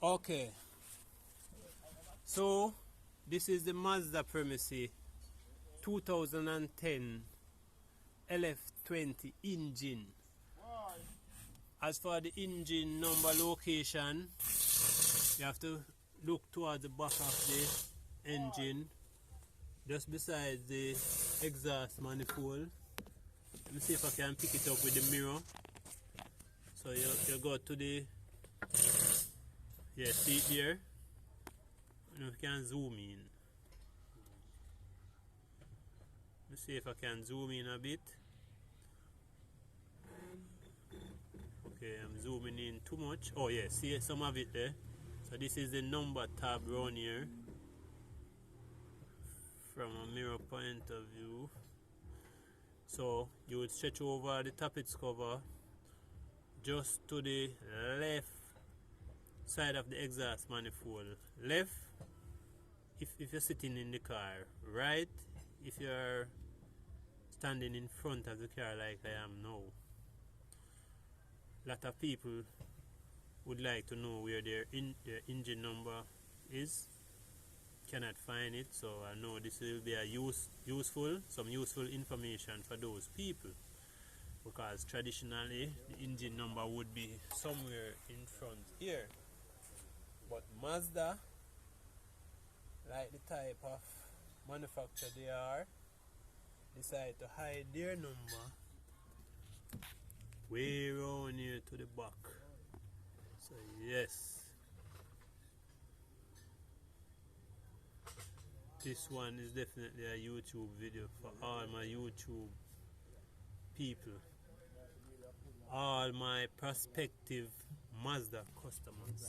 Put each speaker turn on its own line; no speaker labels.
Okay, so this is the Mazda Premiere 2010 LF20 engine. As for the engine number location, you have to look towards the back of the engine, just beside the exhaust manifold. Let me see if I can pick it up with the mirror. So you go to the seat there, and we can zoom in. Let me see if I can zoom in a bit. Okay, I'm zooming in too much. Oh yeah, see some of it there. So this is the number tab around here from a mirror point of view. So you would stretch over the tappets cover just to the left side of the exhaust manifold. Left if you're sitting in the car. Right if you're standing in front of the car like I am now. A lot of people would like to know where their engine number is. Cannot find it, so I know this will be some useful information for those people, because traditionally the engine number would be somewhere in front here, but Mazda, like the type of manufacturer they are, decide to hide their number way around here to the back. So yes, this one is definitely a YouTube video for all my YouTube people, all my prospective Mazda customers.